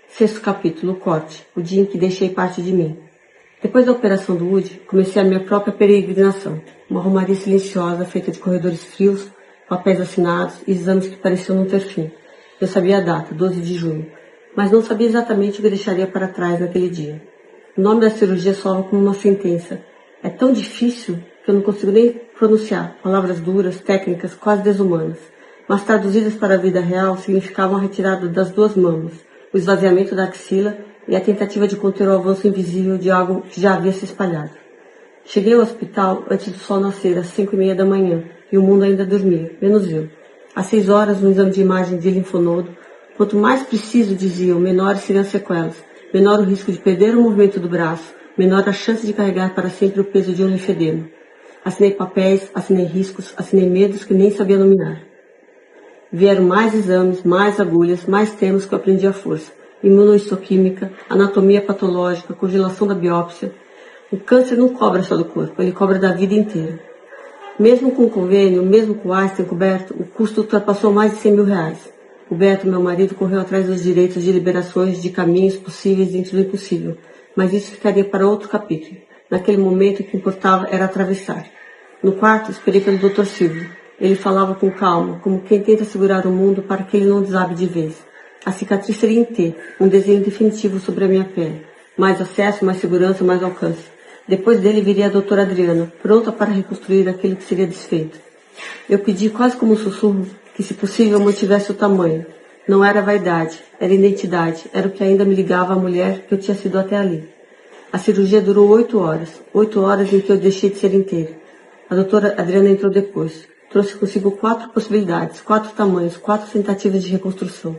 Sexto capítulo, o corte, o dia em que deixei parte de mim. Depois da operação do Woody, comecei a minha própria peregrinação, uma romaria silenciosa feita de corredores frios, papéis assinados e exames que pareciam não ter fim. Eu sabia a data, 12 de junho, mas não sabia exatamente o que deixaria para trás naquele dia. O nome da cirurgia soava como uma sentença. É tão difícil que eu não consigo nem pronunciar, palavras duras, técnicas, quase desumanas, mas traduzidas para a vida real significavam a retirada das duas mamas, o esvaziamento da axila e a tentativa de conter o avanço invisível de algo que já havia se espalhado. Cheguei ao hospital antes do sol nascer, às 5:30 da manhã, e o mundo ainda dormia, menos eu. Às 6 horas, no exame de imagem de linfonodo, quanto mais preciso, diziam, menores seriam as sequelas, menor o risco de perder o movimento do braço, menor a chance de carregar para sempre o peso de um linfedema. Assinei papéis, assinei riscos, assinei medos que nem sabia nominar. Vieram mais exames, mais agulhas, mais termos que eu aprendi à força. Imunohistoquímica, anatomia patológica, congelação da biópsia. O câncer não cobra só do corpo, ele cobra da vida inteira. Mesmo com o convênio, mesmo com o Einstein coberto, o custo ultrapassou mais de 100 mil reais. O Beto, meu marido, correu atrás dos direitos de liberações de caminhos possíveis dentro do impossível, mas isso ficaria para outro capítulo. Naquele momento, o que importava era atravessar. No quarto, esperei pelo Dr. Silvio. Ele falava com calma, como quem tenta segurar o mundo para que ele não desabe de vez. A cicatriz seria em T, um desenho definitivo sobre a minha pele. Mais acesso, mais segurança, mais alcance. Depois dele viria a doutora Adriana, pronta para reconstruir aquilo que seria desfeito. Eu pedi quase como um sussurro que, se possível, mantivesse o tamanho. Não era vaidade, era identidade, era o que ainda me ligava à mulher que eu tinha sido até ali. A cirurgia durou 8 horas, 8 horas em que eu deixei de ser inteira. A doutora Adriana entrou depois. Trouxe consigo 4 possibilidades, 4 tamanhos, 4 tentativas de reconstrução.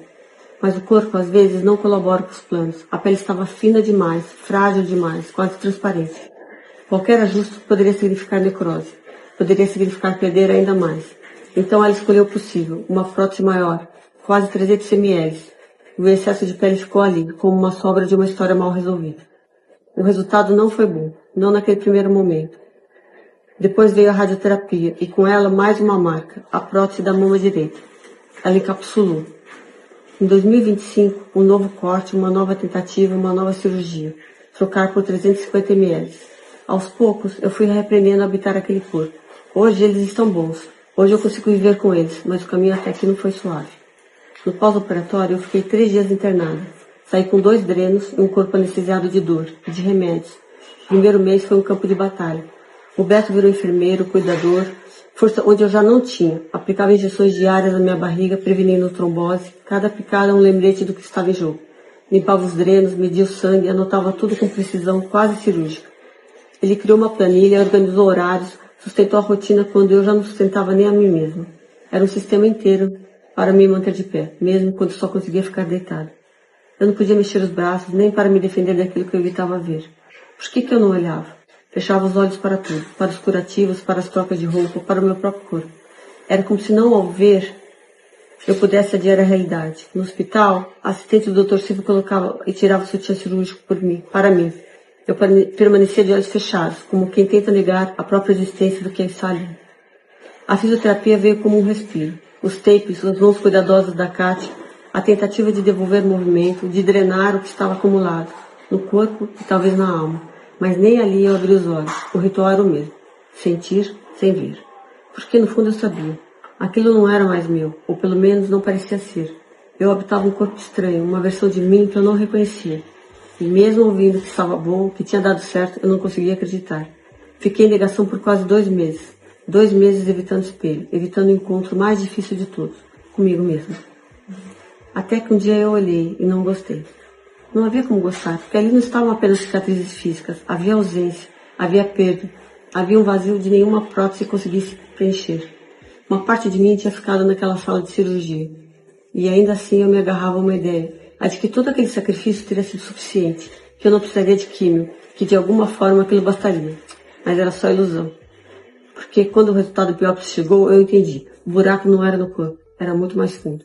Mas o corpo, às vezes, não colabora com os planos. A pele estava fina demais, frágil demais, quase transparente. Qualquer ajuste poderia significar necrose. Poderia significar perder ainda mais. Então ela escolheu o possível, uma prótese maior, quase 300 ml. O excesso de pele ficou ali, como uma sobra de uma história mal resolvida. O resultado não foi bom, não naquele primeiro momento. Depois veio a radioterapia, e com ela mais uma marca, a prótese da mama direita. Ela encapsulou. Em 2025, um novo corte, uma nova tentativa, uma nova cirurgia. Trocar por 350 ml. Aos poucos, eu fui reaprendendo a habitar aquele corpo. Hoje eles estão bons. Hoje eu consigo viver com eles, mas o caminho até aqui não foi suave. No pós-operatório, eu fiquei 3 dias internada. Saí com 2 drenos e um corpo anestesiado de dor, de remédios. O primeiro mês foi um campo de batalha. O Beto virou enfermeiro, cuidador, força onde eu já não tinha. Aplicava injeções diárias na minha barriga, prevenindo trombose. Cada picada um lembrete do que estava em jogo. Limpava os drenos, media o sangue, anotava tudo com precisão quase cirúrgica. Ele criou uma planilha, organizou horários, sustentou a rotina quando eu já não sustentava nem a mim mesma. Era um sistema inteiro para me manter de pé, mesmo quando só conseguia ficar deitada. Eu não podia mexer os braços, nem para me defender daquilo que eu evitava ver. Por que eu não olhava? Fechava os olhos para tudo, para os curativos, para as trocas de roupa, para o meu próprio corpo. Era como se não ao ver, eu pudesse adiar a realidade. No hospital, a assistente do Dr. Silvio colocava e tirava o sutiã cirúrgico para mim. Eu permanecia de olhos fechados, como quem tenta negar a própria existência do que está ali. A fisioterapia veio como um respiro. Os tapes, as mãos cuidadosas da Kátia, a tentativa de devolver o movimento, de drenar o que estava acumulado, no corpo e talvez na alma. Mas nem ali eu abri os olhos. O ritual era o mesmo. Sentir sem ver. Porque no fundo eu sabia. Aquilo não era mais meu, ou pelo menos não parecia ser. Eu habitava um corpo estranho, uma versão de mim que eu não reconhecia. E mesmo ouvindo que estava bom, que tinha dado certo, eu não conseguia acreditar. Fiquei em negação por quase 2 meses. 2 meses evitando o espelho, evitando o encontro mais difícil de todos, comigo mesmo. Até que um dia eu olhei e não gostei. Não havia como gostar, porque ali não estavam apenas cicatrizes físicas, havia ausência, havia perda, havia um vazio de nenhuma prótese conseguisse preencher. Uma parte de mim tinha ficado naquela sala de cirurgia, e ainda assim eu me agarrava a uma ideia, a de que todo aquele sacrifício teria sido suficiente, que eu não precisaria de químio, que de alguma forma aquilo bastaria. Mas era só ilusão. Porque quando o resultado biópsia chegou, eu entendi, o buraco não era no corpo, era muito mais fundo.